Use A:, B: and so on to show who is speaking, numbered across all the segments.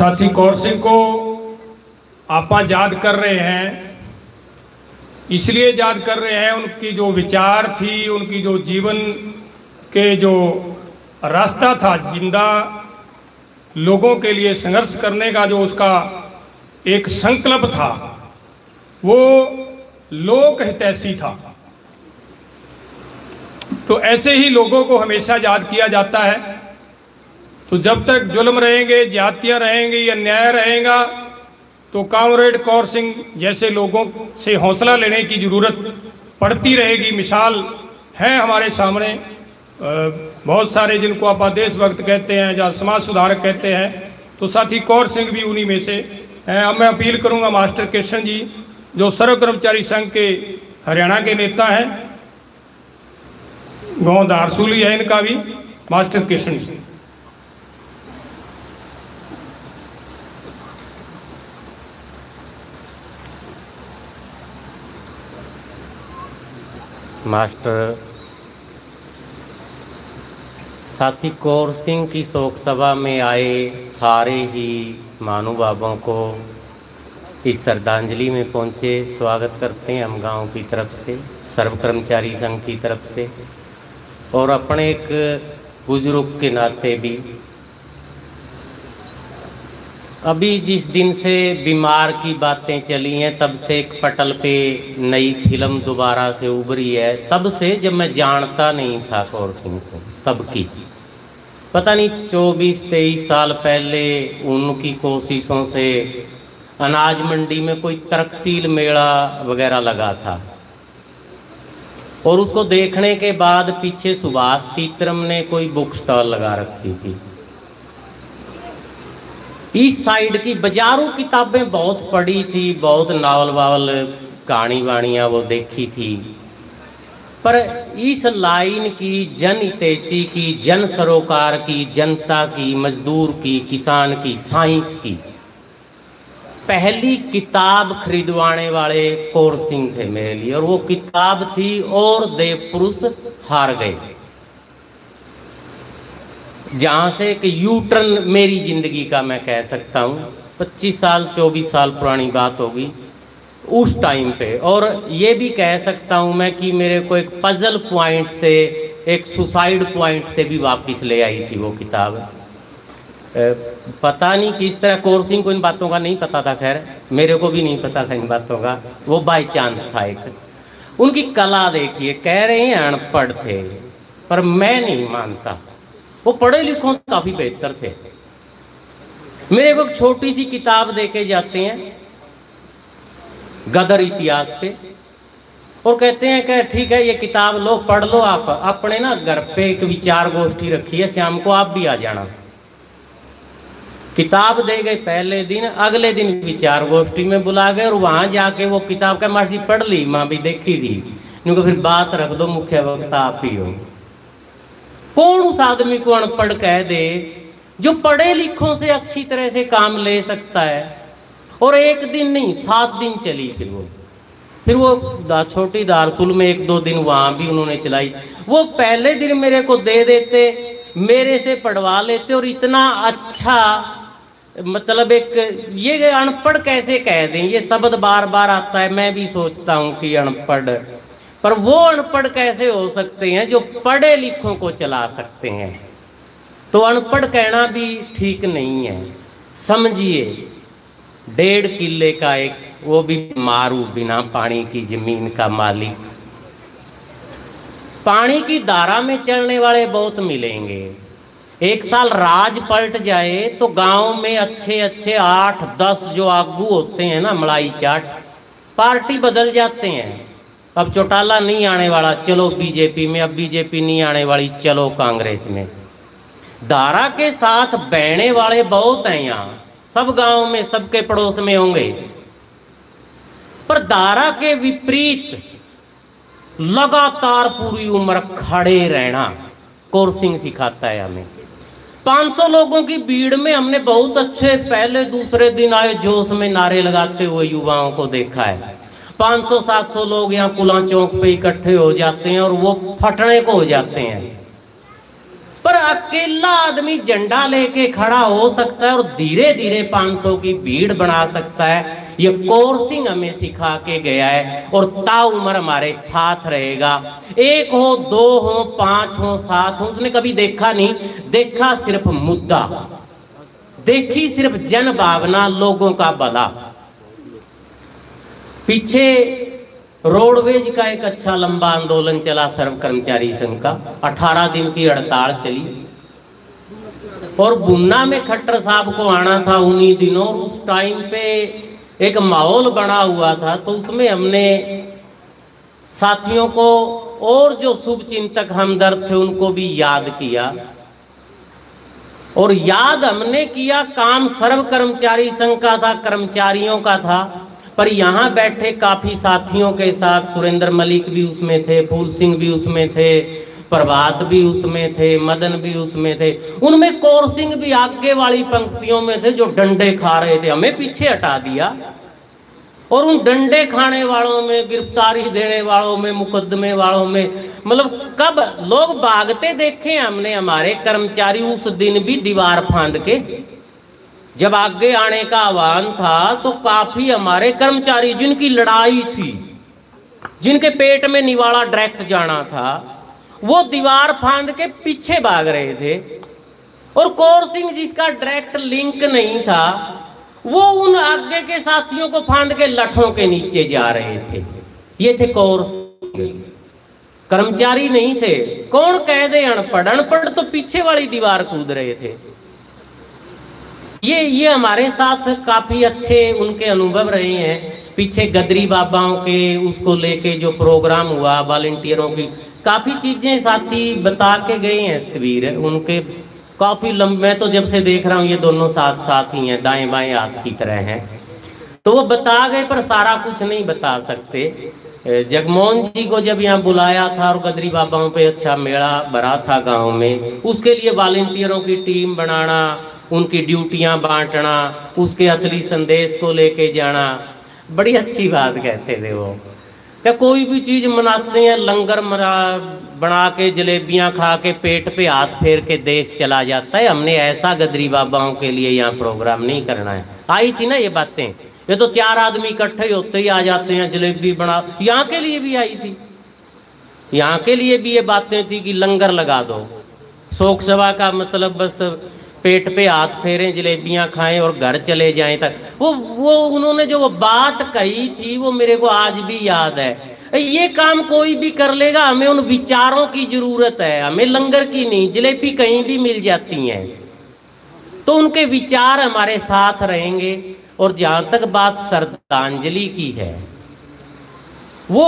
A: साथी कौर सिंह को आप याद कर रहे हैं, इसलिए याद कर रहे हैं उनकी जो विचार थी, उनकी जो जीवन के जो रास्ता था, जिंदा लोगों के लिए संघर्ष करने का जो उसका एक संकल्प था, वो लोक हितैषी था। तो ऐसे ही लोगों को हमेशा याद किया जाता है। तो जब तक जुल्म रहेंगे, ज्यादतियाँ रहेंगी, अन्याय रहेगा, तो कॉमरेड कौर सिंह जैसे लोगों से हौसला लेने की ज़रूरत पड़ती रहेगी। मिसाल है हमारे सामने बहुत सारे जिनको आप देशभक्त कहते हैं या समाज सुधारक कहते हैं, तो साथी कौर सिंह भी उन्हीं में से हैं। अब मैं अपील करूंगा मास्टर कृष्ण जी, जो सर्व कर्मचारी संघ के हरियाणा के नेता हैं, गाँव दारसूली है इनका भी, मास्टर कृष्ण जी।
B: मास्टर साथी कौर सिंह की शोक सभा में आए सारे ही महानुभावों को इस श्रद्धांजलि में पहुंचे स्वागत करते हैं हम गांव की तरफ से, सर्व कर्मचारी संघ की तरफ से, और अपने एक बुजुर्ग के नाते भी। अभी जिस दिन से बीमार की बातें चली हैं, तब से एक पटल पे नई फिल्म दोबारा से उभरी है। तब से जब मैं जानता नहीं था कौर सिंह को, तब की पता नहीं 24-23 साल पहले उनकी कोशिशों से अनाज मंडी में कोई तर्कशील मेला वगैरह लगा था, और उसको देखने के बाद पीछे सुभाष तीतरम ने कोई बुक स्टॉल लगा रखी थी। इस साइड की बाजारों किताबें बहुत पढ़ी थी, बहुत नावल वावल कहानी वाणियाँ वो देखी थी, पर इस लाइन की, जन हितैषी की, जन सरोकार की, जनता की, मजदूर की, किसान की, साइंस की पहली किताब खरीदवाने वाले कौर सिंह थे मेरे लिए। और वो किताब थी और देव पुरुष हार गए, जहाँ से एक यू टर्न मेरी जिंदगी का मैं कह सकता हूँ। 25 साल 24 साल पुरानी बात होगी उस टाइम पे। और ये भी कह सकता हूँ मैं कि मेरे को एक पजल पॉइंट से, एक सुसाइड पॉइंट से भी वापस ले आई थी वो किताब। पता नहीं किस तरह कौर सिंह को इन बातों का नहीं पता था, खैर मेरे को भी नहीं पता था इन बातों का, वो बाय चांस था। एक उनकी कला देखिए, कह रहे हैं अनपढ़ थे, पर मैं नहीं मानता, वो पढ़े लिखों से काफी बेहतर थे। मेरे को छोटी सी किताब देके जाते हैं गदर इतिहास पे, और कहते हैं कि ठीक है ये किताब लो, पढ़ लो। आप अपने ना घर पे एक विचार गोष्ठी रखी है, शाम को आप भी आ जाना। किताब दे गए पहले दिन, अगले दिन विचार गोष्ठी में बुला गए, और वहां जाके वो किताब का मार्सी पढ़ ली, माँ भी देखी थी, क्योंकि फिर बात रख दो, मुख्य वक्ता आप ही हो। कौन उस आदमी को अनपढ़ कह दे जो पढ़े लिखों से अच्छी तरह से काम ले सकता है। और एक दिन नहीं 7 दिन चली फिर वो छोटी दारसुल में 1-2 दिन वहां भी उन्होंने चलाई। वो पहले दिन मेरे को दे देते, मेरे से पढ़वा लेते, और इतना अच्छा, मतलब एक ये अनपढ़ कैसे कह दें, ये शब्द बार बार आता है। मैं भी सोचता हूँ कि अनपढ़, पर वो अनपढ़ कैसे हो सकते हैं जो पढ़े लिखों को चला सकते हैं। तो अनपढ़ कहना भी ठीक नहीं है। समझिए 1.5 किले का एक, वो भी मारू बिना पानी की जमीन का मालिक। पानी की धारा में चलने वाले बहुत मिलेंगे। एक साल राज पलट जाए तो गांव में अच्छे 8-10 जो आगू होते हैं ना, मलाई चाट, पार्टी बदल जाते हैं। अब चौटाला नहीं आने वाला, चलो बीजेपी में, अब बीजेपी नहीं आने वाली, चलो कांग्रेस में। धारा के साथ बहने वाले बहुत हैं यहाँ, सब गांव में, सबके पड़ोस में होंगे। पर धारा के विपरीत लगातार पूरी उम्र खड़े रहना कौर सिंह सिखाता है हमें। 500 लोगों की भीड़ में हमने बहुत अच्छे पहले दूसरे दिन आए जोश में नारे लगाते हुए युवाओं को देखा है। 500-700 लोग यहाँ कुला चौक पे इकट्ठे हो जाते हैं और वो फटने को हो जाते हैं। पर अकेला आदमी झंडा लेके खड़ा हो सकता है और धीरे धीरे 500 की भीड़ बना सकता है। ये कौर सिंह हमें सिखा के गया है और ताउम्र हमारे साथ रहेगा। 1 हो 2 हो 5 हो 7 हो, उसने कभी देखा नहीं, देखा सिर्फ मुद्दा, देखी सिर्फ जन भावना, लोगों का भला। पीछे रोडवेज का एक अच्छा लंबा आंदोलन चला सर्व कर्मचारी संघ का, 18 दिन की हड़ताल चली और बुन्ना में खट्टर साहब को आना था उन्हीं दिनों। उस टाइम पे एक माहौल बना हुआ था, तो उसमें हमने साथियों को और जो शुभ चिंतक हमदर्द थे उनको भी याद किया। और याद हमने किया, काम सर्व कर्मचारी संघ का था, कर्मचारियों का था, पर यहाँ बैठे काफी साथियों के साथ सुरेंद्र मलिक भी उसमें थे, फूल सिंह भी उसमें थे, प्रभात भी उसमें थे, मदन भी उसमें थे। उनमें कौर सिंह भी आगे वाली पंक्तियों में थे जो डंडे खा रहे थे, हमें पीछे हटा दिया। और उन डंडे खाने वालों में, गिरफ्तारी देने वालों में, मुकदमे वालों में, मतलब कब लोग भागते देखे हमने हमारे कर्मचारी उस दिन भी दीवार फांद के। जब आगे आने का आह्वान था तो काफी हमारे कर्मचारी जिनकी लड़ाई थी, जिनके पेट में निवाला डायरेक्ट जाना था, वो दीवार फांद के पीछे भाग रहे थे। और कौर सिंह जिसका डायरेक्ट लिंक नहीं था, वो उन आगे के साथियों को फांद के लठों के नीचे जा रहे थे। ये थे कौर सिंह, कर्मचारी नहीं थे। कौन कह दे अनपढ़, अनपढ़ तो पीछे वाली दीवार कूद रहे थे। ये हमारे साथ काफी अच्छे उनके अनुभव रहे हैं। पीछे गदरी बाबाओं के उसको लेके जो प्रोग्राम हुआ, वॉलंटियरों की काफी चीजें साथी बता के गए हैं। तस्वीर उनके काफी लंबे, मैं तो जब से देख रहा हूँ ये दोनों साथ साथ ही हैं, दाएं बाएं हाथ की तरह हैं। तो वो बता गए पर सारा कुछ नहीं बता सकते। जगमोहन जी को जब यहाँ बुलाया था और गदरी बाबाओं पे अच्छा मेला भरा था गांव में, उसके लिए वॉलंटियरों की टीम बनाना, उनकी ड्यूटियां बांटना, उसके असली संदेश को लेके जाना, बड़ी अच्छी बात कहते थे वो। क्या कोई भी चीज मनाते हैं, लंगर बना के जलेबियां खा के पेट पे हाथ फेर के देश चला जाता है। हमने ऐसा गदरी बाबाओं के लिए यहाँ प्रोग्राम नहीं करना है। आई थी ना ये बातें, ये तो 4 आदमी इकट्ठे होते ही आ जाते हैं, जलेबी बना, यहाँ के लिए भी आई थी। यहाँ के लिए भी ये बातें थी कि लंगर लगा दो, शोक सभा का मतलब बस पेट पे हाथ फेरें, जलेबियां खाएं और घर चले जाएं तक। वो उन्होंने जो वो बात कही थी वो मेरे को आज भी याद है। ये काम कोई भी कर लेगा, हमें उन विचारों की जरूरत है, हमें लंगर की नहीं। जलेबी कहीं भी मिल जाती हैं, तो उनके विचार हमारे साथ रहेंगे। और जहां तक बात श्रद्धांजलि की है, वो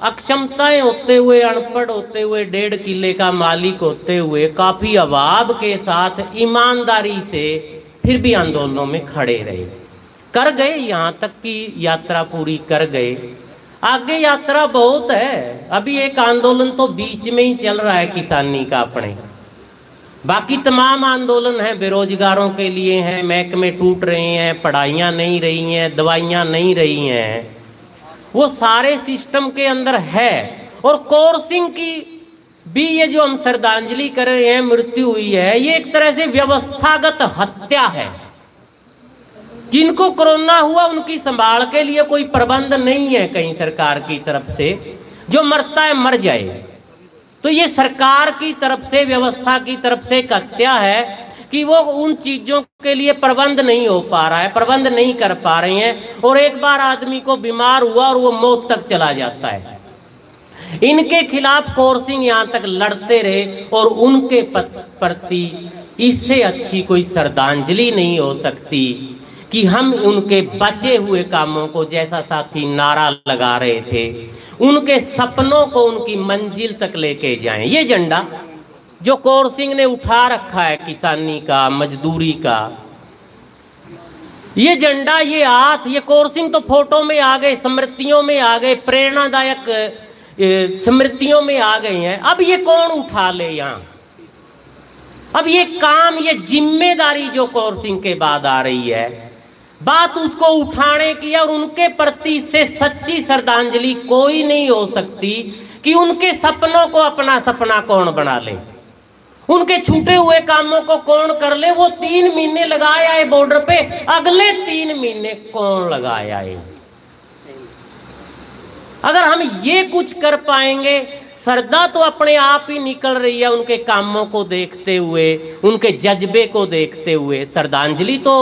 B: अक्षमताएं होते हुए, अनपढ़ होते हुए, 1.5 किले का मालिक होते हुए, काफी अभाव के साथ ईमानदारी से फिर भी आंदोलनों में खड़े रहे, कर गए, यहाँ तक की यात्रा पूरी कर गए। आगे यात्रा बहुत है, अभी एक आंदोलन तो बीच में ही चल रहा है किसानी का अपने, बाकी तमाम आंदोलन हैं, बेरोजगारों के लिए हैं, महकमे टूट रहे हैं, पढ़ाइयाँ नहीं रही हैं, दवाइयाँ नहीं रही हैं, वो सारे सिस्टम के अंदर है। और कौर सिंह की भी ये जो हम श्रद्धांजलि कर रहे हैं, मृत्यु हुई है, ये एक तरह से व्यवस्थागत हत्या है। जिनको कोरोना हुआ उनकी संभाल के लिए कोई प्रबंध नहीं है कहीं सरकार की तरफ से, जो मरता है मर जाए। तो ये सरकार की तरफ से, व्यवस्था की तरफ से एक हत्या है कि वो उन चीजों के लिए प्रबंध नहीं हो पा रहा है, प्रबंध नहीं कर पा रहे हैं। और एक बार आदमी को बीमार हुआ और वो मौत तक चला जाता है। इनके खिलाफ कौर सिंह यहाँ तक लड़ते रहे और उनके प्रति इससे अच्छी कोई श्रद्धांजलि नहीं हो सकती कि हम उनके बचे हुए कामों को, जैसा साथी नारा लगा रहे थे, उनके सपनों को उनकी मंजिल तक लेके जाएं। ये झंडा जो कौर सिंह ने उठा रखा है, किसानी का, मजदूरी का, ये झंडा, ये हाथ, ये कौर सिंह तो फोटो में आ गए, स्मृतियों में आ गए, प्रेरणादायक स्मृतियों में आ गए हैं। अब ये कौन उठा ले यहाँ? अब ये काम, ये जिम्मेदारी जो कौर सिंह के बाद आ रही है, बात उसको उठाने की और उनके प्रति से सच्ची श्रद्धांजलि कोई नहीं हो सकती कि उनके सपनों को अपना सपना कौन बना ले। उनके छूटे हुए कामों को कौन कर ले? वो 3 महीने लगाया है बॉर्डर पे, अगले 3 महीने कौन लगाया है? अगर हम ये कुछ कर पाएंगे, श्रद्धा तो अपने आप ही निकल रही है उनके कामों को देखते हुए, उनके जज्बे को देखते हुए। श्रद्धांजलि तो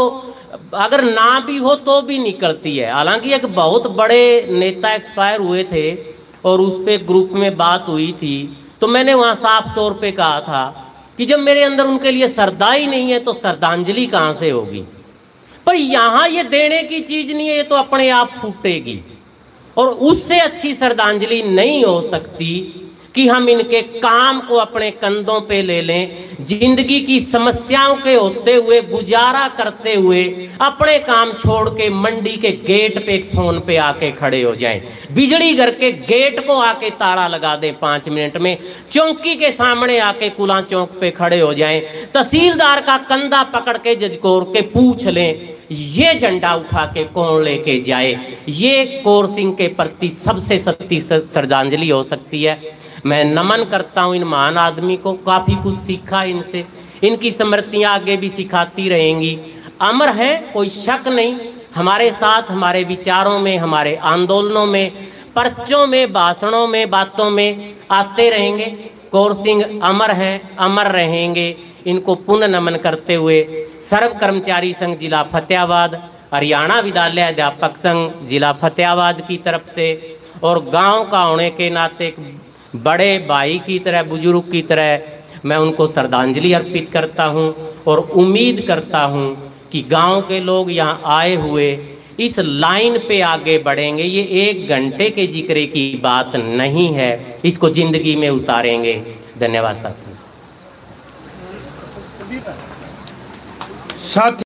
B: अगर ना भी हो तो भी निकलती है। हालांकि एक बहुत बड़े नेता एक्सपायर हुए थे और उस पे ग्रुप में बात हुई थी, तो मैंने वहाँ साफ तौर पे कहा था कि जब मेरे अंदर उनके लिए श्रद्धा ही नहीं है तो श्रद्धांजलि कहाँ से होगी। पर यहाँ ये देने की चीज नहीं है, ये तो अपने आप फूटेगी। और उससे अच्छी श्रद्धांजलि नहीं हो सकती कि हम इनके काम को अपने कंधों पे ले लें, जिंदगी की समस्याओं के होते हुए, गुजारा करते हुए अपने काम छोड़ के मंडी के गेट पे फोन पे आके खड़े हो जाएं, बिजली घर के गेट को आके ताला लगा दें 5 मिनट में, चौकी के सामने आके कुला चौक पे खड़े हो जाएं, तहसीलदार का कंधा पकड़ के जजकोर के पूछ लें ये झंडा उठा के कौन लेके जाए। ये कौर सिंह के प्रति सबसे सच्ची श्रद्धांजलि हो सकती है। मैं नमन करता हूं इन महान आदमी को, काफी कुछ सीखा इनसे, इनकी स्मृतियां आगे भी सिखाती रहेंगी। अमर हैं, कोई शक नहीं, हमारे साथ हमारे विचारों में, हमारे आंदोलनों में, पर्चों में, भाषणों में, बातों में आते रहेंगे। कौर सिंह अमर हैं, अमर रहेंगे। इनको पुनः नमन करते हुए सर्व कर्मचारी संघ जिला फतेहाबाद, हरियाणा विद्यालय अध्यापक संघ जिला फतेहाबाद की तरफ से और गांव का होने के नाते एक बड़े भाई की तरह, बुजुर्ग की तरह मैं उनको श्रद्धांजलि अर्पित करता हूं और उम्मीद करता हूं कि गांव के लोग यहां आए हुए इस लाइन पे आगे बढ़ेंगे। ये 1 घंटे के जिक्र की बात नहीं है, इसको जिंदगी में उतारेंगे। धन्यवाद साथी।